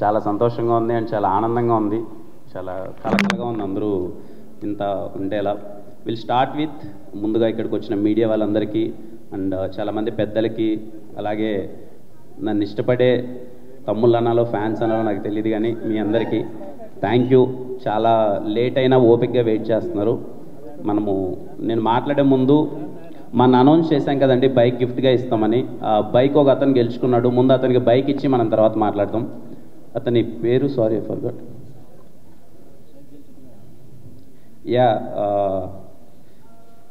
చాలా సంతోషంగా ఉంది అండ్ చాలా ఆనందంగా ఉంది, చాలా కలకలగా ఉంది అందరూ ఇంత ఉండేలా. విల్ స్టార్ట్ విత్ ముందుగా ఇక్కడికి వచ్చిన మీడియా వాళ్ళందరికీ అండ్ చాలామంది పెద్దలకి, అలాగే నన్ను ఇష్టపడే తమ్ముళ్ళు అనాలో ఫ్యాన్స్ అనాలో నాకు తెలియదు, కానీ మీ అందరికీ థ్యాంక్ యూ. చాలా లేట్ అయినా ఓపిక్గా వెయిట్ చేస్తున్నారు. నేను మాట్లాడే ముందు మన అనౌన్స్ చేశాం కదండి బైక్ గిఫ్ట్గా ఇస్తామని. ఆ బైక్ ఒక అతను గెలుచుకున్నాడు. ముందు అతనికి బైక్ ఇచ్చి మనం తర్వాత మాట్లాడతాం. అతని పేరు సారీ ఫర్గాట్.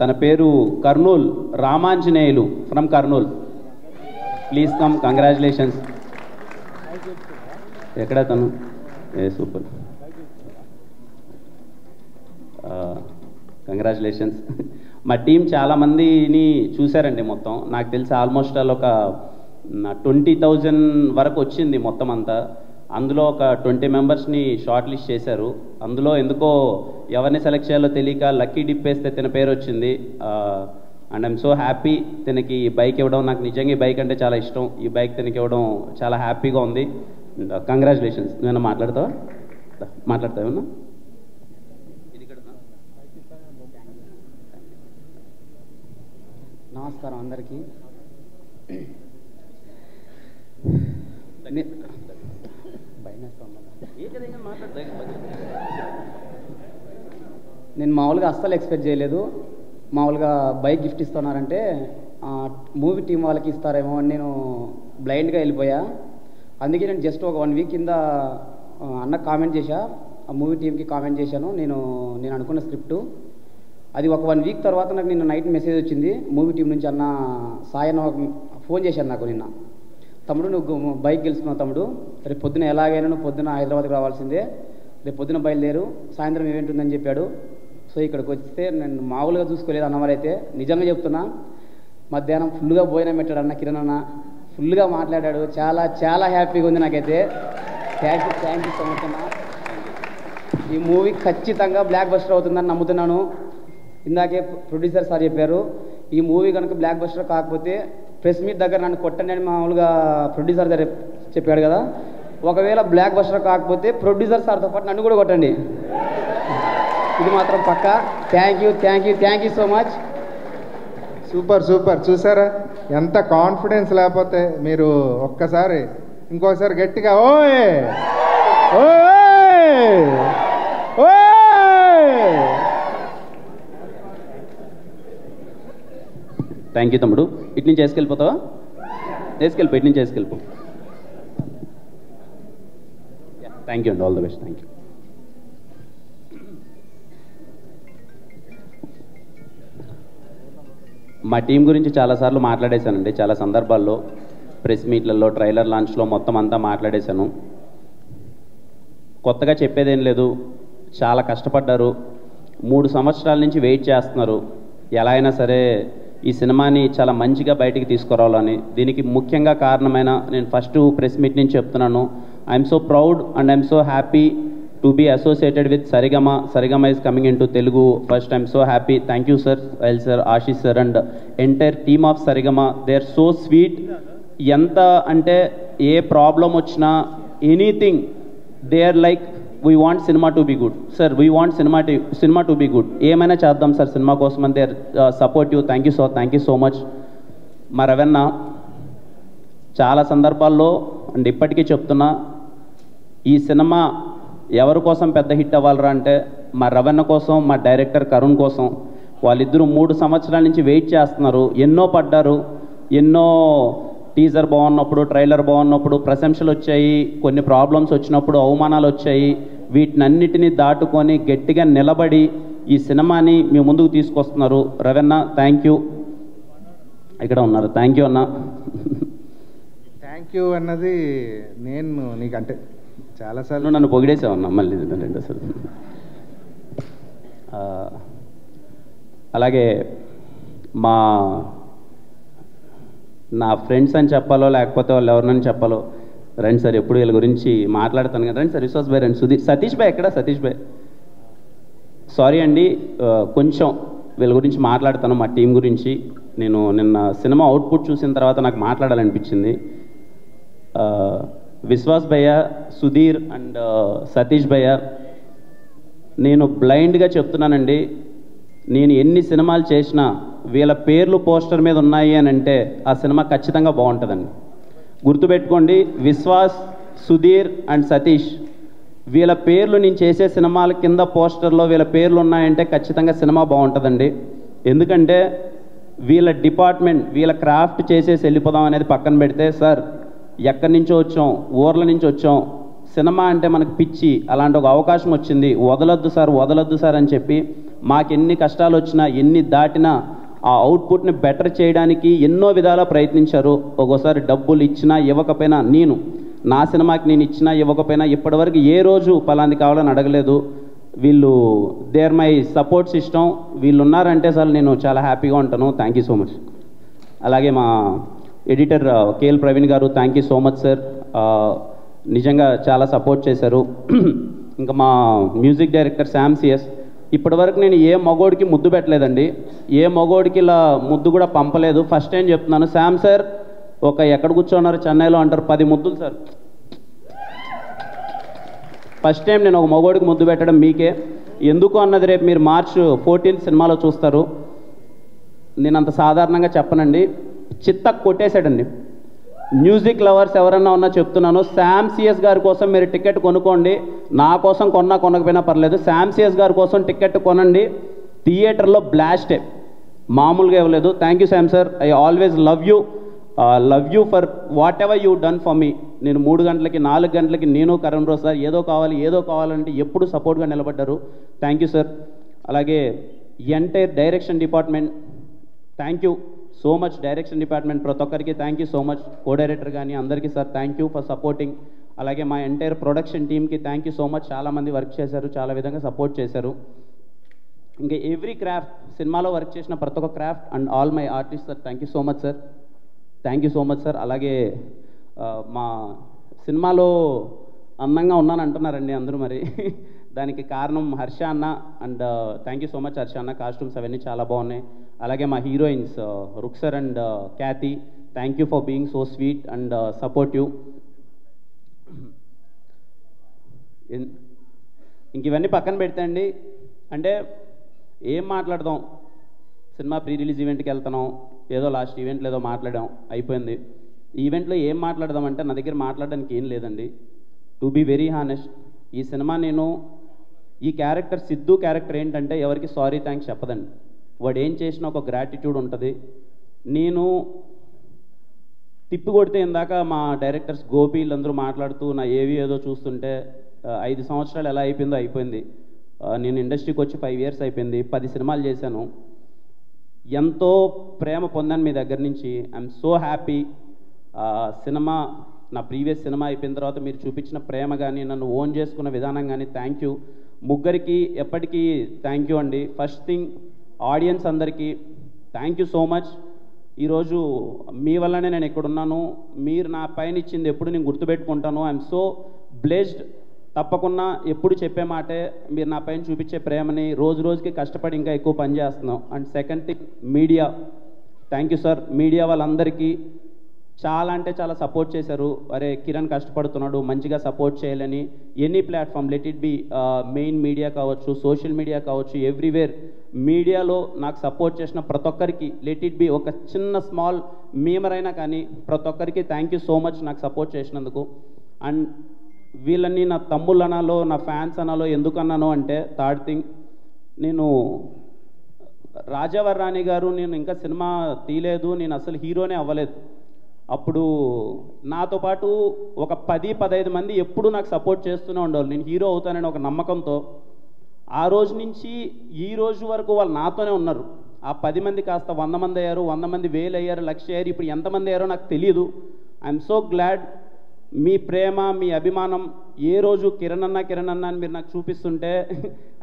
తన పేరు Kurnool Ramanjaneyulu from Kurnool. Please come, congratulations. ఎక్కడ తను? Super, congratulations. మా టీం చాలామందిని చూశారండి. మొత్తం నాకు తెలిసి ఆల్మోస్ట్ ఒక 20,000 వరకు వచ్చింది మొత్తం అంతా. అందులో ఒక 20 మెంబర్స్ని షార్ట్ లిస్ట్ చేశారు. అందులో ఎందుకో ఎవరిని సెలెక్ట్ చేయాలో తెలియక లక్కీ డిప్ వేస్తే తన పేరు వచ్చింది. అండ్ ఐఎమ్ సో హ్యాపీ తనకి ఈ బైక్ ఇవ్వడం. నాకు నిజంగా ఈ బైక్ అంటే చాలా ఇష్టం. ఈ బైక్ తనకి ఇవ్వడం చాలా హ్యాపీగా ఉంది. కంగ్రాచులేషన్స్. నేను మాట్లాడతావేమన్నా? నమస్కారం అందరికీ. నేను మామూలుగా అస్సలు ఎక్స్పెక్ట్ చేయలేదు. మామూలుగా బైక్ గిఫ్ట్ ఇస్తున్నారంటే మూవీ టీం వాళ్ళకి ఇస్తారేమో అని నేను బ్లైండ్గా వెళ్ళిపోయా. అందుకే నేను జస్ట్ ఒక 1 వీక్ కింద అన్నకు కామెంట్ చేశా, ఆ మూవీ టీంకి కామెంట్ చేశాను. నేను అనుకున్న స్క్రిప్టు అది ఒక 1 వీక్ తర్వాత నాకు నిన్న నైట్ మెసేజ్ వచ్చింది మూవీ టీం నుంచి. అన్న సాయి అన్న ఫోన్ చేశాను నాకు నిన్న. తమ్ముడు నువ్వు బైక్ గెలుచుకున్నావు తమ్ముడు, రేపు పొద్దున ఎలాగైనా నువ్వు పొద్దున హైదరాబాద్కి రావాల్సిందే, రేపు పొద్దున బయలుదేరు, సాయంత్రం ఈవెంట్ ఉందని చెప్పాడు. సో ఇక్కడికి వస్తే నేను మామూలుగా చూసుకోలేదు అన్నవారైతే. నిజంగా చెప్తున్నా, మధ్యాహ్నం ఫుల్గా భోజనం పెట్టాడు అన్న కిరణ్ అన్న, ఫుల్గా మాట్లాడాడు. చాలా చాలా హ్యాపీగా ఉంది నాకైతే. థ్యాంక్ యూ సో మచ్ అన్న. ఈ మూవీ ఖచ్చితంగా బ్లాక్ బస్టర్ అవుతుందని నమ్ముతున్నాను. ఇందాకే ప్రొడ్యూసర్ సార్ చెప్పారు, ఈ మూవీ కనుక బ్లాక్ బస్టర్ కాకపోతే ప్రెస్ మీట్ దగ్గర నన్ను కొట్టండి అని మామూలుగా ప్రొడ్యూసర్ దగ్గర చెప్పాడు కదా. ఒకవేళ బ్లాక్ బస్టర్ కాకపోతే ప్రొడ్యూసర్ సార్తో పాటు నన్ను కూడా కొట్టండి, ఇది మాత్రం పక్కా. Thank you so much. Super super. చూసారా ఎంత కాన్ఫిడెన్స్ లేకపోతే మీరు ఒక్కసారి ఇంకోసారి గట్టిగా ఓయ్ ఓయ్ ఓయ్. థ్యాంక్ యూ తమ్ముడు. ఇటు నుంచి వేసుకెళ్ళిపోతావా? వేసుకెళ్ళిపో, ఇటు నుంచి వేసుకెళ్ళిపో. థ్యాంక్ యూ అండి, all the best. Thank you. మా టీం గురించి చాలాసార్లు మాట్లాడేశానండి, చాలా సందర్భాల్లో, ప్రెస్ మీట్లలో, ట్రైలర్ లాంచ్లో మొత్తం అంతా మాట్లాడేశాను. కొత్తగా చెప్పేదేం లేదు. చాలా కష్టపడ్డారు. 3 సంవత్సరాల నుంచి వెయిట్ చేస్తున్నారు. ఎలా అయినా సరే ఈ సినిమాని చాలా మంచిగా బయటికి తీసుకురావాలని. దీనికి ముఖ్యంగా కారణమైన నేను ఫస్ట్ ప్రెస్ మీట్ నుంచి చెప్తున్నాను, I'm so proud and I'm so happy to be associated with Saregama. Saregama is coming in to Telugu first. I'm so happy. Thank you sir, well sir, Ashish sir and entire team of Saregama. They are so sweet. ఎంత అంటే ఏ problem వచ్చినా anything they are like we want cinema to be good sir, we want cinema to be good, ఏమైనా చేద్దాం sir cinema కోసం అని they are supportive. Thank you so much. మా రవణ చాలా సందర్భాల్లో అండ్ ఇప్పటికీ చెప్తున్నా, ఈ సినిమా ఎవరి కోసం పెద్ద హిట్ అవ్వాలరా అంటే మా రవణ కోసం, మా డైరెక్టర్ కరుణ్ కోసం. వాళ్ళిద్దరూ 3 సంవత్సరాల నుంచి వెయిట్ చేస్తున్నారు. ఎన్నో పడ్డారు. ఎన్నో టీజర్ బాగున్నప్పుడు, ట్రైలర్ బాగున్నప్పుడు ప్రశంసలు వచ్చాయి, కొన్ని ప్రాబ్లమ్స్ వచ్చినప్పుడు అవమానాలు వచ్చాయి. వీటినన్నిటినీ దాటుకొని గట్టిగా నిలబడి ఈ సినిమాని మీ ముందుకు తీసుకొస్తున్నారు. రవణ థ్యాంక్ యూ. ఇక్కడ ఉన్నారు. థ్యాంక్ యూ అన్న. థ్యాంక్ యూ అన్నది నేను నీకంటే చాలాసార్లు నన్ను పొగిడేసావన్నా మళ్ళీ రెండోసారి. అలాగే నా ఫ్రెండ్స్ అని చెప్పాలో లేకపోతే వాళ్ళు ఎవరినని చెప్పాలో, రండి సార్, ఎప్పుడు వీళ్ళ గురించి మాట్లాడతాను కదా. రండి సార్, విశ్వాస్ భాయ్ రండి. సతీష్ భాయ్ ఎక్కడ? సతీష్ భాయ్ సారీ అండి, కొంచెం వీళ్ళ గురించి మాట్లాడతాను, మా టీం గురించి. నేను నిన్న సినిమా అవుట్పుట్ చూసిన తర్వాత నాకు మాట్లాడాలనిపించింది. విశ్వాస్ భయ్య, సుధీర్ అండ్ సతీష్ భయ్య, నేను బ్లైండ్గా చెప్తున్నానండి, నేను ఎన్ని సినిమాలు చేసినా వీళ్ళ పేర్లు పోస్టర్ మీద ఉన్నాయి అని అంటే ఆ సినిమా ఖచ్చితంగా బాగుంటుందండి. గుర్తుపెట్టుకోండి, విశ్వాస్, సుధీర్ అండ్ సతీష్ వీళ్ళ పేర్లు నేను చేసే సినిమాల కింద పోస్టర్లో వీళ్ళ పేర్లు ఉన్నాయంటే ఖచ్చితంగా సినిమా బాగుంటుందండి. ఎందుకంటే వీళ్ళ డిపార్ట్మెంట్, వీళ్ళ క్రాఫ్ట్ చేసేసి వెళ్ళిపోదాం అనేది పక్కన పెడితే, సార్ ఎక్కడి నుంచో వచ్చాం, ఊర్ల నుంచి వచ్చాం, సినిమా అంటే మనకు పిచ్చి, అలాంటి ఒక అవకాశం వచ్చింది, వదలొద్దు సార్ అని చెప్పి మాకెన్ని కష్టాలు వచ్చినా ఎన్ని దాటినా ఆ అవుట్పుట్ని బెటర్ చేయడానికి ఎన్నో విధాలా ప్రయత్నించారు. ఒక్కోసారి డబ్బులు ఇచ్చినా ఇవ్వకపోయినా, నా సినిమాకి నేను ఇచ్చినా ఇవ్వకపోయినా ఇప్పటివరకు ఏ రోజు పలాంది కావాలని అడగలేదు. వీళ్ళు they are my support system. వీళ్ళు ఉన్నారంటే సార్ నేను చాలా హ్యాపీగా ఉంటాను. Thank you so much. అలాగే మా ఎడిటర్ కేఎల్ ప్రవీణ్ గారు, thank you so much sir, నిజంగా చాలా సపోర్ట్ చేశారు. ఇంకా మా మ్యూజిక్ డైరెక్టర్ శామ్ సిఎస్, ఇప్పటివరకు నేను ఏ మగోడికి ముద్దు పెట్టలేదండి, ఏ మగోడికి ఇలా ముద్దు కూడా పంపలేదు. ఫస్ట్ టైం చెప్తున్నాను, శామ్ సార్ ఒక ఎక్కడ కూర్చోన్నారు చెన్నైలో అంటారు 10 ముద్దులు సార్. ఫస్ట్ టైం నేను ఒక మగోడికి ముద్దు పెట్టడం మీకే. ఎందుకు అన్నది రేపు మీరు March 14 సినిమాలో చూస్తారు. నేను అంత సాధారణంగా చెప్పనండి, చిత్త కొట్టేశాడండి. మ్యూజిక్ లవర్స్ ఎవరన్నా ఉన్నా చెప్తున్నాను, శామ్ సిఎస్ గారి కోసం మీరు టికెట్ కొనుక్కోండి. నా కోసం కొనకపోయినా పర్లేదు, శామ్ సిఎస్ గారి కోసం టికెట్ కొనండి. థియేటర్లో బ్లాస్టే, మామూలుగా ఇవ్వలేదు. Thank you Sam sir, I always love you for what ever you done for me. నేను 3 గంటలకి 4 గంటలకి నేను కరణ్ రోజు సార్ ఏదో కావాలంటే ఎప్పుడు సపోర్ట్గా నిలబడ్డారు. Thank you sir. అలాగే entire direction department, thank you so much. Direction department ప్రతి ఒక్కరికి thank you so much. Co director కానీ అందరికీ sir thank you for supporting. అలాగే మా ఎంటైర్ ప్రొడక్షన్ టీమ్కి థ్యాంక్ యూ సో మచ్. చాలామంది వర్క్ చేశారు, చాలా విధంగా సపోర్ట్ చేశారు. ఇంకా ఎవ్రీ క్రాఫ్ట్, సినిమాలో వర్క్ చేసిన ప్రతి ఒక్క craft and all my artist sir, thank you so much sir, thank you so much sir. అలాగే మా సినిమాలో అందంగా ఉన్నాను అంటున్నారండి అందరూ, మరి దానికి కారణం హర్ష అన్న. And thank you so much Harsha అన్న, కాస్ట్యూమ్స్ అవన్నీ చాలా బాగున్నాయి. అలాగే మా heroines Ruksar and Kyathi, thank you for being so sweet and supportive. ఇంక ఇవన్నీ పక్కన పెడితే అండి, అంటే ఏం మాట్లాడదాం, సినిమా ప్రీ రిలీజ్ ఈవెంట్కి వెళ్తున్నాం, ఏదో లాస్ట్ ఈవెంట్లో ఏదో మాట్లాడాం, అయిపోయింది. ఈవెంట్లో ఏం మాట్లాడదామంటే నా దగ్గర మాట్లాడడానికి ఏం లేదండి. టు బీ వెరీ హానెస్ట్, ఈ సినిమా నేను ఈ క్యారెక్టర్ సిద్ధు క్యారెక్టర్ ఏంటంటే ఎవరికి సారీ థ్యాంక్స్ చెప్పదండి. వాడు ఏం చేసినా ఒక గ్రాటిట్యూడ్ ఉంటుంది. నేను తిప్పి కొడితే ఇందాక మా డైరెక్టర్స్ గోపి వీళ్ళందరూ మాట్లాడుతూ నా ఏదో చూస్తుంటే 5 సంవత్సరాలు ఎలా అయిపోయిందో అయిపోయింది. నేను ఇండస్ట్రీకి వచ్చి 5 years అయిపోయింది, 10 సినిమాలు చేశాను, ఎంతో ప్రేమ పొందాను మీ దగ్గర నుంచి. I'm so happy. సినిమా, నా ప్రీవియస్ సినిమా అయిపోయిన తర్వాత మీరు చూపించిన ప్రేమ కానీ, నన్ను ఓన్ చేసుకున్న విధానం కానీ, థ్యాంక్ యూ. ముగ్గురికి ఎప్పటికీ థ్యాంక్ యూ అండి. ఫస్ట్ థింగ్ ఆడియన్స్ అందరికీ థ్యాంక్ యూ సో మచ్. ఈరోజు మీ వల్లనే నేను ఎక్కడున్నాను, మీరు నా పైన ఇచ్చింది ఎప్పుడు నేను గుర్తుపెట్టుకుంటాను. I'm so blessed. తప్పకుండా ఎప్పుడు చెప్పే మాటే, మీరు నా పైన చూపించే ప్రేమని రోజు రోజుకి కష్టపడి ఇంకా ఎక్కువ పని చేస్తున్నాం. And second thing media, thank you sir. Media వాళ్ళందరికీ చాలా అంటే చాలా సపోర్ట్ చేశారు. అరే కిరణ్ కష్టపడుతున్నాడు, మంచిగా సపోర్ట్ చేయాలని. Any platform, let it be main media కావచ్చు, సోషల్ మీడియా కావచ్చు, ఎవ్రీవేర్ మీడియాలో నాకు సపోర్ట్ చేసిన ప్రతి ఒక్కరికి, లెట్ ఇట్ బి ఒక చిన్న స్మాల్ మీమర్ అయినా కానీ, ప్రతి ఒక్కరికి థ్యాంక్ యూ సో మచ్ నాకు సపోర్ట్ చేసినందుకు. అండ్ వీళ్ళని నా తమ్ముళ్ళు అనాలో, నా ఫ్యాన్స్ అనాలో ఎందుకు అన్నాను అంటే, థర్డ్ థింగ్, నేను రాజావర్ రాణి గారు, నేను ఇంకా సినిమా తీయలేదు, నేను అసలు హీరోనే అవ్వలేదు. అప్పుడు నాతో పాటు ఒక 10-15 మంది ఎప్పుడు నాకు సపోర్ట్ చేస్తూనే ఉండేవాళ్ళు, నేను హీరో అవుతానని ఒక నమ్మకంతో. ఆ రోజు నుంచి ఈ రోజు వరకు వాళ్ళు నాతోనే ఉన్నారు. ఆ 10 మంది కాస్త 100 మంది అయ్యారు, 100 మంది 1000 అయ్యారు, 1,00,000 అయ్యారు. ఇప్పుడు ఎంతమంది అయ్యారో నాకు తెలియదు. I'm so glad. మీ ప్రేమ, మీ అభిమానం ఏ రోజు కిరణ్ అన్న అని మీరు నాకు చూపిస్తుంటే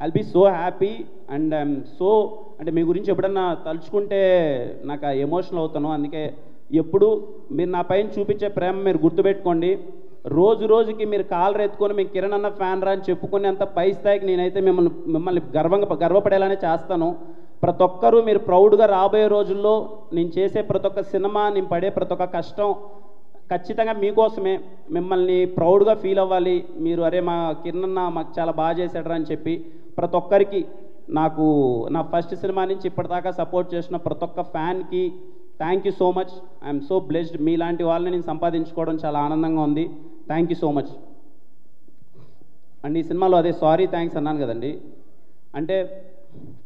I'll be so happy. And I'm so, అంటే మీ గురించి ఎప్పుడన్నా తలుచుకుంటే నాకు ఎమోషనల్ అవుతాను. అందుకే ఎప్పుడు మీరు నా పైన చూపించే ప్రేమ మీరు గుర్తుపెట్టుకోండి. రోజు రోజుకి మీరు కాలర్ ఎత్తుకొని మేము కిరణ్ అన్న ఫ్యాన్ రా అని చెప్పుకునే అంత పై స్థాయికి నేనైతే మిమ్మల్ని గర్వపడేలానే చేస్తాను. ప్రతి ఒక్కరూ మీరు ప్రౌడ్గా రాబోయే రోజుల్లో నేను చేసే ప్రతి ఒక్క సినిమా, నేను పడే ప్రతి ఒక్క కష్టం ఖచ్చితంగా మీకోసమే మిమ్మల్ని ప్రౌడ్గా ఫీల్ అవ్వాలి మీరు, అరే మా కిరణ్ అన్న మాకు చాలా బాగా చేశాడరా అని చెప్పి ప్రతి ఒక్కరికి, నాకు నా ఫస్ట్ సినిమా నుంచి ఇప్పటిదాకా సపోర్ట్ చేసిన ప్రతి ఒక్క ఫ్యాన్కి thank you so much. I'm so blessed. మీలాంటి వాళ్ళని నేను సంపాదించుకోవడం చాలా ఆనందంగా ఉంది. Thank you so much. And ఈ సినిమాలో అదే సారీ థ్యాంక్స్ అన్నాను కదండి, అంటే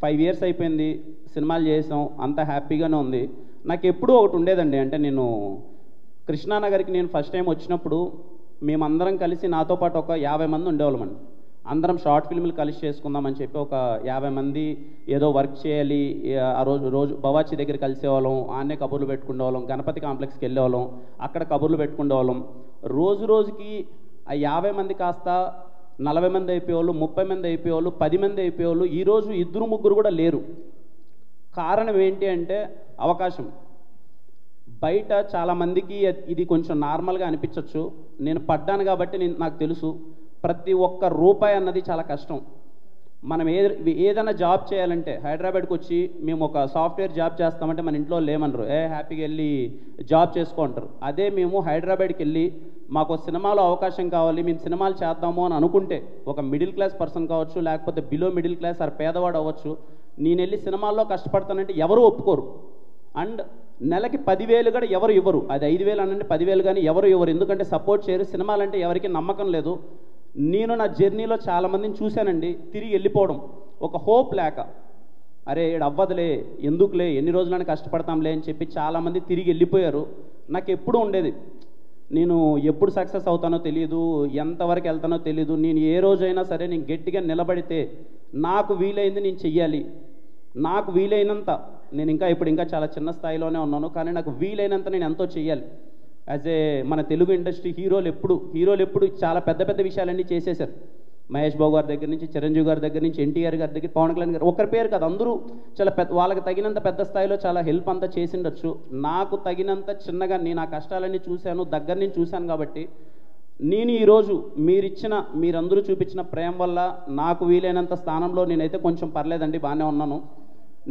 5 years అయిపోయింది, సినిమాలు చేసాం, అంత హ్యాపీగానే ఉంది. నాకు ఎప్పుడూ ఒకటి ఉండేదండి, అంటే నేను కృష్ణానగర్కి నేను ఫస్ట్ టైం వచ్చినప్పుడు మేమందరం కలిసి నాతో పాటు ఒక 50 మంది ఉండేవాళ్ళమండి. అందరం షార్ట్ ఫిల్మ్లు కలిసి చేసుకుందామని చెప్పి ఒక 50 మంది ఏదో వర్క్ చేయాలి. ఆ రోజు బవాచి దగ్గర కలిసేవాళ్ళం, ఆన్నే కబుర్లు పెట్టుకునేవాళ్ళం, గణపతి కాంప్లెక్స్కి వెళ్ళేవాళ్ళం, అక్కడ కబుర్లు పెట్టుకునేవాళ్ళం. రోజుకి ఆ 50 మంది కాస్త 40 మంది అయిపోయేవాళ్ళు, 30 మంది అయిపోయేవాళ్ళు, 10 మంది అయిపోయేవాళ్ళు. ఈరోజు 2-3 కూడా లేరు. కారణం ఏంటి అంటే అవకాశం. బయట చాలామందికి ఇది కొంచెం నార్మల్గా అనిపించవచ్చు, నేను పడ్డాను కాబట్టి నాకు తెలుసు ప్రతి ఒక్క రూపాయి అన్నది చాలా కష్టం. మనం ఏదైనా జాబ్ చేయాలంటే హైదరాబాద్కి వచ్చి మేము ఒక సాఫ్ట్వేర్ జాబ్ చేస్తామంటే మన ఇంట్లో లేమనరు, హ్యాపీగా వెళ్ళి జాబ్ చేసుకుంటారు. అదే మేము హైదరాబాద్కి వెళ్ళి మాకు సినిమాలో అవకాశం కావాలి, మేము సినిమాలు చేద్దాము అని అనుకుంటే, ఒక మిడిల్ క్లాస్ పర్సన్ కావచ్చు, లేకపోతే బిలో మిడిల్ క్లాస్ ఆర్ పేదవాడు అవ్వచ్చు, నేను వెళ్ళి సినిమాల్లో కష్టపడతానంటే ఎవరు ఒప్పుకోరు. అండ్ నెలకి 10,000 కూడా ఎవరు ఇవ్వరు, అది 5,000 అనండి 10,000 కానీ ఎవరు ఇవ్వరు, ఎందుకంటే సపోర్ట్ చేయరు. సినిమాలంటే ఎవరికి నమ్మకం లేదు. నేను నా జర్నీలో చాలామందిని చూశానండి, తిరిగి వెళ్ళిపోవడం, ఒక హోప్ లేక, అరే ఏడు అవ్వదులే, ఎందుకులే, ఎన్ని రోజులని కష్టపడతాంలే అని చెప్పి చాలామంది తిరిగి వెళ్ళిపోయారు. నాకు ఎప్పుడూ ఉండేది, నేను ఎప్పుడు సక్సెస్ అవుతానో తెలియదు, ఎంతవరకు వెళ్తానో తెలియదు, నేను ఏ రోజైనా సరే నేను గట్టిగా నిలబడితే నాకు వీలైంది నేను చెయ్యాలి, నాకు వీలైనంత, నేను ఇంకా చాలా చిన్న స్థాయిలోనే ఉన్నాను, కానీ నాకు వీలైనంత నేను ఎంతో చెయ్యాలి. యాజ్ ఏ మన తెలుగు ఇండస్ట్రీ హీరోలు ఎప్పుడు చాలా పెద్ద పెద్ద విషయాలన్నీ చేసేశారు. మహేష్ బాబు గారి దగ్గర నుంచి, చిరంజీవి గారి దగ్గర నుంచి, ఎన్టీఆర్ గారి దగ్గర, పవన్ కళ్యాణ్ గారు, ఒకరి పేరు కాదు, అందరూ చాలా వాళ్ళకి తగినంత పెద్ద స్థాయిలో చాలా హెల్ప్ అంతా చేసిండొచ్చు. నాకు తగినంత చిన్నగా నేను ఆ కష్టాలన్నీ చూశాను, దగ్గర నుంచి చూశాను. కాబట్టి నేను ఈరోజు మీరందరూ చూపించిన ప్రేమ వల్ల నాకు వీలైనంత స్థానంలో నేనైతే కొంచెం పర్లేదండి, బాగానే ఉన్నాను.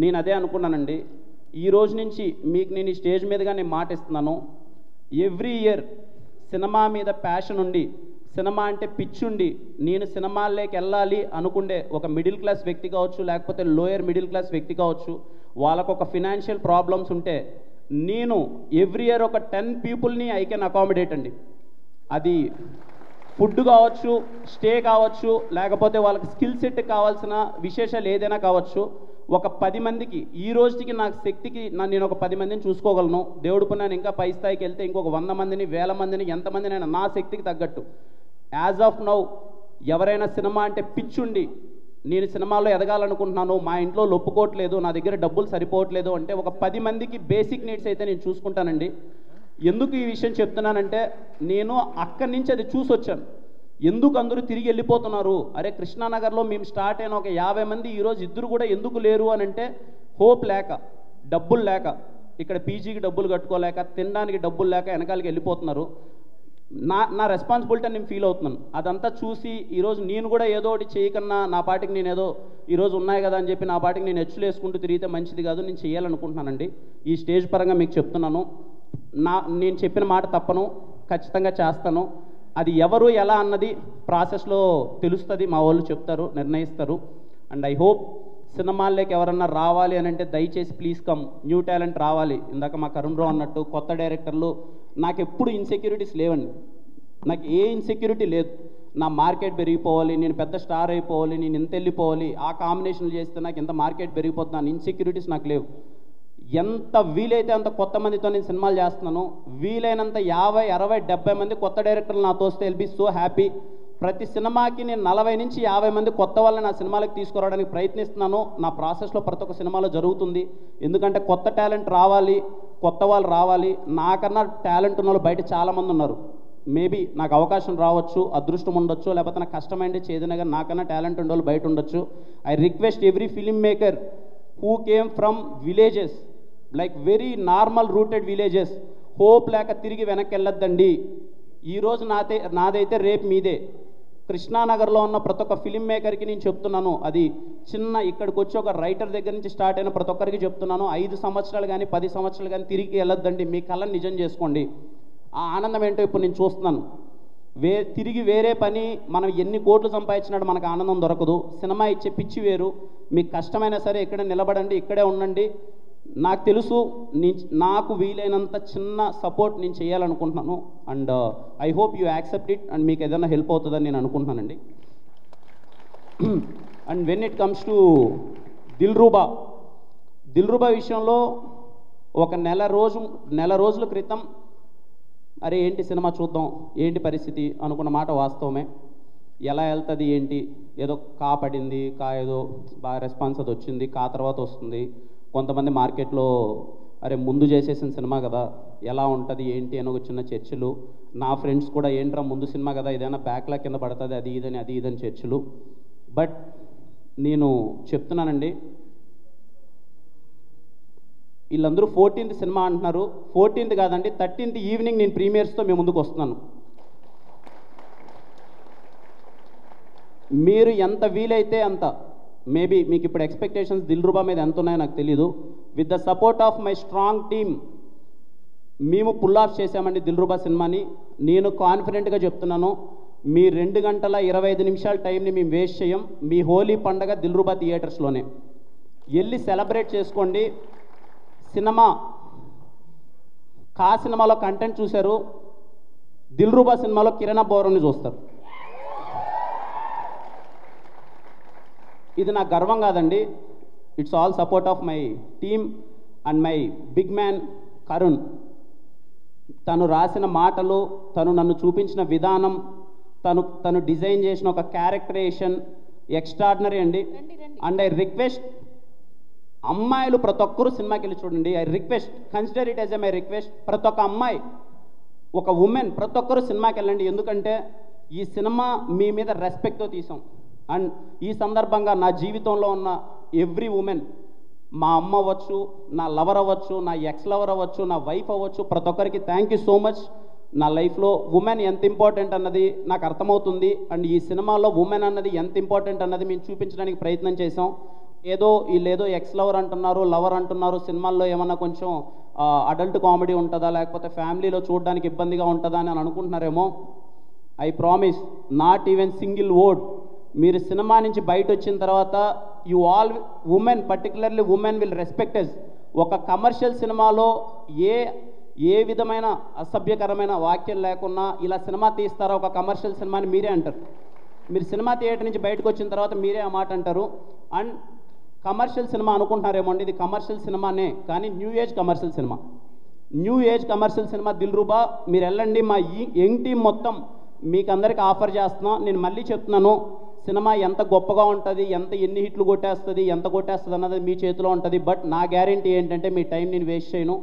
నేను అదే అనుకున్నానండి, ఈ రోజు నుంచి మీకు నేను ఈ స్టేజ్ మీదుగా నేను మాట ఇస్తున్నాను, ఎవ్రీ ఇయర్ సినిమా మీద ప్యాషన్ ఉండి, సినిమా అంటే పిచ్చుండి, నేను సినిమాల్లోకి వెళ్ళాలి అనుకుండే ఒక మిడిల్ క్లాస్ వ్యక్తి కావచ్చు, లేకపోతే లోయర్ మిడిల్ క్లాస్ వ్యక్తి కావచ్చు, వాళ్ళకు ఒక ఫినాన్షియల్ ప్రాబ్లమ్స్ ఉంటే నేను ఎవ్రీ ఇయర్ ఒక 10 పీపుల్ని ఐ కెన్ అకామిడేట్ అండి. అది ఫుడ్ కావచ్చు, స్టే కావచ్చు, లేకపోతే వాళ్ళకి స్కిల్ సెట్ కావాల్సిన విశేషాలు ఏదైనా కావచ్చు, ఒక 10 మందికి ఈ రోజుకి నాకు శక్తికి నేను ఒక 10 మందిని చూసుకోగలను. దేవుడు పుణ్యాన్ని ఇంకా పై స్థాయికి వెళ్తే ఇంకొక 100 మందిని, 1000 మందిని, ఎంతమందినైనా నా శక్తికి తగ్గట్టు. యాజ్ ఆఫ్ నౌ ఎవరైనా సినిమా అంటే పిచ్చుండి నేను సినిమాలో ఎదగాలనుకుంటున్నాను, మా ఇంట్లో ఒప్పుకోవట్లేదు, నా దగ్గర డబ్బులు సరిపోవట్లేదు అంటే ఒక 10 మందికి బేసిక్ నీడ్స్ అయితే నేను చూసుకుంటానండి. ఎందుకు ఈ విషయం చెప్తున్నానంటే నేను అక్కడి నుంచి అది చూసొచ్చాను. ఎందుకు అందరూ తిరిగి వెళ్ళిపోతున్నారు, అరే కృష్ణానగర్లో మేము స్టార్ట్ అయిన ఒక 50 మంది ఈరోజు 2 కూడా ఎందుకు లేరు అని అంటే హోప్ లేక, డబ్బులు లేక, ఇక్కడ పీజీకి డబ్బులు కట్టుకోలేక, తినడానికి డబ్బులు లేక వెనకాలకి వెళ్ళిపోతున్నారు. నా రెస్పాన్సిబిలిటీ నేను ఫీల్ అవుతున్నాను. అదంతా చూసి ఈరోజు నేను కూడా ఏదో ఒకటి చేయకన్నా నా పాటికి నేను ఏదో ఈరోజు ఉన్నాయి కదా అని చెప్పి నా పాటికి నేను హెచ్చులు వేసుకుంటూ తిరిగితే మంచిది కాదు, నేను చేయాలనుకుంటున్నానండి. ఈ స్టేజ్ పరంగా మీకు చెప్తున్నాను, నేను చెప్పిన మాట తప్పను, ఖచ్చితంగా చేస్తాను. అది ఎవరు ఎలా అన్నది ప్రాసెస్లో తెలుస్తుంది, మా వాళ్ళు చెప్తారు, నిర్ణయిస్తారు. అండ్ ఐ హోప్ సినిమాల్లోకి ఎవరన్నా రావాలి అని అంటే దయచేసి ప్లీజ్ కమ్, న్యూ టాలెంట్ రావాలి. ఇందాక మా కరుణ్ రావు అన్నట్టు కొత్త డైరెక్టర్లు, నాకు ఎప్పుడు ఇన్సెక్యూరిటీస్ లేవండి, నాకు ఏ ఇన్సెక్యూరిటీ లేదు. నా మార్కెట్ పెరిగిపోవాలి, నేను పెద్ద స్టార్ అయిపోవాలి, నేను ఇంత వెళ్ళిపోవాలి, ఆ కాంబినేషన్లు చేస్తే నాకు ఇంత మార్కెట్ పెరిగిపోతున్నాను, ఇన్సెక్యూరిటీస్ నాకు లేవు. ఎంత వీలైతే అంత కొత్త మందితో నేను సినిమాలు చేస్తున్నాను. వీలైనంత 50, 60, 70 మంది కొత్త డైరెక్టర్లు నాతో వస్తే విల్ బి సో హ్యాపీ. ప్రతి సినిమాకి నేను 40 నుంచి 50 మంది కొత్త వాళ్ళని నా సినిమాలకు తీసుకురావడానికి ప్రయత్నిస్తున్నాను. నా ప్రాసెస్లో ప్రతి ఒక్క సినిమాలో జరుగుతుంది. ఎందుకంటే కొత్త టాలెంట్ రావాలి, కొత్త వాళ్ళు రావాలి. నాకన్నా టాలెంట్ ఉన్న వాళ్ళు బయట చాలామంది ఉన్నారు. మేబీ నాకు అవకాశం రావచ్చు, అదృష్టం ఉండొచ్చు, లేకపోతే నాకు కష్టమైంది చేదైనా కానీ నాకన్నా టాలెంట్ ఉండే వాళ్ళు బయట ఉండొచ్చు. I request every film maker who came from villages, like very normal rooted villages, hope లేక తిరిగి వెనక్కి వెళ్ళొద్దండి. ఈరోజు నాదైతే రేపు మీదే. కృష్ణానగర్లో ఉన్న ప్రతి ఒక్క ఫిలిం మేకర్కి నేను చెప్తున్నాను, అది చిన్న ఇక్కడికి వచ్చి ఒక రైటర్ దగ్గర నుంచి స్టార్ట్ అయిన ప్రతి ఒక్కరికి చెప్తున్నాను, 5 సంవత్సరాలు కానీ 10 సంవత్సరాలు కానీ తిరిగి వెళ్ళొద్దండి, మీ కళను నిజం చేసుకోండి. ఆ ఆనందం ఏంటో ఇప్పుడు నేను చూస్తున్నాను. తిరిగి వేరే పని మనం ఎన్ని కోట్లు సంపాదించినాడు మనకు ఆనందం దొరకదు. సినిమా ఇచ్చే పిచ్చి వేరు. మీకు కష్టమైనా సరే ఇక్కడే నిలబడండి, ఇక్కడే ఉండండి. నాకు తెలుసు, నాకు వీలైనంత చిన్న సపోర్ట్ నేను చేయాలనుకుంటున్నాను. And I hope you accept it. And మీకు ఏదైనా హెల్ప్ అవుతుందని నేను అనుకుంటున్నానండి. And when it comes to Dilruba విషయంలో ఒక నెల రోజుల క్రితం అరే ఏంటి సినిమా చూద్దాం, ఏంటి పరిస్థితి అనుకున్న మాట వాస్తవమే. ఎలా వెళ్తుంది ఏంటి, ఏదో పడింది, ఏదో బాగా రెస్పాన్స్ అది వచ్చింది, తర్వాత వస్తుంది. కొంతమంది మార్కెట్లో అరే ముందు చేసేసిన సినిమా కదా ఎలా ఉంటుంది ఏంటి అని ఒక చిన్న చర్చలు. నా ఫ్రెండ్స్ కూడా ఏంట్రా ముందు సినిమా కదా ఏదైనా బ్యాక్లాగ్ కింద పడుతుంది అది ఇదని చర్చలు. బట్ నేను చెప్తున్నానండి, వీళ్ళందరూ 14th సినిమా అంటున్నారు. 14th కాదండి, 13th ఈవినింగ్ నేను ప్రీమియర్స్తో మీ ముందుకు వస్తున్నాను. మీరు ఎంత వీలైతే అంత, మేబీ మీకు ఇప్పుడు ఎక్స్పెక్టేషన్స్ దిల్రూబా మీద ఎంత ఉన్నాయో నాకు తెలీదు. With the support of my strong team మేము పుల్ ఆఫ్ చేసామండి దిల్రూబా సినిమాని. నేను కాన్ఫిడెంట్గా చెప్తున్నాను, మీ 2 గంటల 25 నిమిషాల టైంని మేము వేస్ట్ చేయం. మీ హోలీ పండగ దిల్రూబా థియేటర్స్లోనే వెళ్ళి సెలబ్రేట్ చేసుకోండి. సినిమా సినిమాలో కంటెంట్ చూశారు, దిల్రూబా సినిమాలో కిరణ్ బోరాన్ని చూస్తారు. ఇది నా గర్వం కాదండి, it's all support of my team and my big man Karun. తను రాసిన మాటలు, తను నన్ను చూపించిన విధానం, తను డిజైన్ చేసిన ఒక క్యారెక్టరేషన్ ఎక్స్ట్రాడినరీ అండి. అండ్ ఐ రిక్వెస్ట్ అమ్మాయిలు ప్రతి ఒక్కరూ సినిమాకి వెళ్ళి చూడండి. I request, consider it as my request. ప్రతి ఒక్క అమ్మాయి, ఒక ఉమెన్, ప్రతి ఒక్కరూ సినిమాకి వెళ్ళండి. ఎందుకంటే ఈ సినిమా మీ మీద రెస్పెక్ట్తో తీసాం. అండ్ ఈ సందర్భంగా నా జీవితంలో ఉన్న ఎవ్రీ ఉమెన్, మా అమ్మ అవ్వచ్చు, నా లవర్ అవ్వచ్చు, నా ఎక్స్ లవర్ అవ్వచ్చు, నా వైఫ్ అవ్వచ్చు, ప్రతి ఒక్కరికి థ్యాంక్ యూ సో మచ్. నా లైఫ్లో ఉమెన్ ఎంత ఇంపార్టెంట్ అన్నది నాకు అర్థమవుతుంది. అండ్ ఈ సినిమాలో ఉమెన్ అన్నది ఎంత ఇంపార్టెంట్ అన్నది మేము చూపించడానికి ప్రయత్నం చేసాం. వీళ్ళేదో ఎక్స్ లవర్ అంటున్నారు, లవర్ అంటున్నారు, సినిమాల్లో ఏమన్నా కొంచెం అడల్ట్ కామెడీ ఉంటుందా, లేకపోతే ఫ్యామిలీలో చూడడానికి ఇబ్బందిగా ఉంటుందా అని అనుకుంటున్నారేమో. I promise, not even single word. మీరు సినిమా నుంచి బయట వచ్చిన తర్వాత you all women, particularly women will respect us. ఒక కమర్షియల్ సినిమాలో ఏ విధమైన అసభ్యకరమైన వాక్యం లేకున్నా ఇలా సినిమా తీస్తారా ఒక కమర్షియల్ సినిమాని మీరే అంటారు. మీరు సినిమా థియేటర్ నుంచి బయటకు వచ్చిన తర్వాత మీరే ఆ మాట అంటారు. అండ్ కమర్షియల్ సినిమా అనుకుంటున్నారేమో అండి, ఇది కమర్షియల్ సినిమానే, కానీ new age commercial cinema Dilruba. మీరు వెళ్ళండి, మా యంగ్ టీం మొత్తం మీకు అందరికీ ఆఫర్ చేస్తున్నాం. నేను మళ్ళీ చెప్తున్నాను, సినిమా ఎంత గొప్పగా ఉంటుంది, ఎన్ని హిట్లు కొట్టేస్తుంది, ఎంత కొట్టేస్తుంది అన్నది మీ చేతిలో ఉంటుంది. బట్ నా గ్యారెంటీ ఏంటంటే మీ టైం నేను వేస్ట్ చేయను.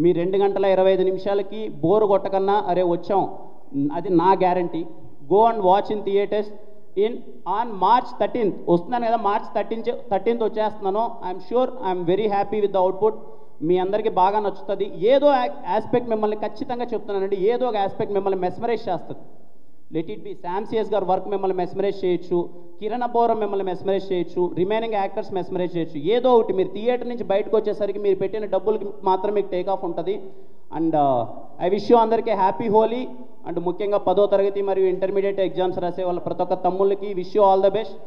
మీ 2 గంటల 25 నిమిషాలకి బోరు కొట్టకన్నా అరే వచ్చాం, అది నా guarantee. Go and watch in theatres on March 13th వస్తున్నాను కదా, March 13th వచ్చేస్తున్నాను. I'm sure, I'm very happy with the output. మీ అందరికీ బాగా నచ్చుతుంది. ఏదో ఆస్పెక్ట్ మిమ్మల్ని ఖచ్చితంగా చెప్తున్నానండి, ఏదో ఒక ఆస్పెక్ట్ మిమ్మల్ని మెస్మరైజ్ చేస్తుంది. లెట్ ఇట్ బి శామ్సియస్ గారి వర్క్ మిమ్మల్ని మెస్మరైజ్ చేయొచ్చు, కిరణ్ బోరం మిమ్మల్ని మెస్మరైజ్ చేయొచ్చు, రిమైనింగ్ యాక్టర్స్ మెస్మరైజ్ చేయొచ్చు. ఏదో ఒకటి మీరు థియేటర్ నుంచి బయటకు వచ్చేసరికి మీరు పెట్టిన డబ్బులకి మాత్రం మీకు టేక్ ఆఫ్ ఉంటుంది. అండ్ ఐ విష్ యూ అందరికీ హ్యాపీ హోలీ. అండ్ ముఖ్యంగా 10వ తరగతి మరియు ఇంటర్మీడియట్ ఎగ్జామ్స్ రాసే వాళ్ళ ప్రతి ఒక్క తమ్ముళ్ళకి wish you all the best.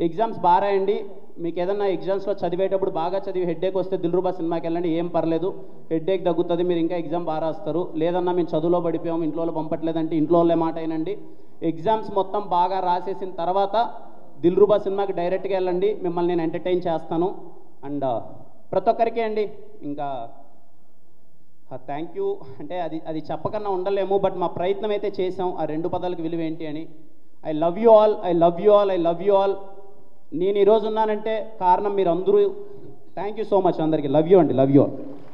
Exams బాగా రాయండి. మీకు ఏదన్నా ఎగ్జామ్స్లో చదివేటప్పుడు బాగా చదివి హెడ్ఏక్ వస్తే దిల్రూబా సినిమాకి వెళ్ళండి, ఏం పర్లేదు, హెడ్ఏక్ తగ్గుతుంది, మీరు ఇంకా ఎగ్జామ్ బాగా రాస్తారు. లేదన్నా మేము చదువులో పడిపోయాం, ఇంట్లో పంపట్లేదంటే ఇంట్లో వాళ్ళే మాట అయినండి. ఎగ్జామ్స్ మొత్తం బాగా రాసేసిన తర్వాత దిల్రూబా సినిమాకి డైరెక్ట్గా వెళ్ళండి, మిమ్మల్ని నేను ఎంటర్టైన్ చేస్తాను. అండ్ ప్రతి ఒక్కరికి అండి ఇంకా థ్యాంక్ యూ. అంటే అది చెప్పకన్నా ఉండలేము, బట్ మా ప్రయత్నం అయితే చేసాం. ఆ 2 పదాలకు విలువ ఏంటి అని. I love you all, I love you all, I love you all. నేను ఈరోజు ఉన్నానంటే కారణం మీరు అందరూ. థ్యాంక్ యూ సో మచ్ అందరికీ. లవ్ యూ అండి, లవ్ యూ ఆల్.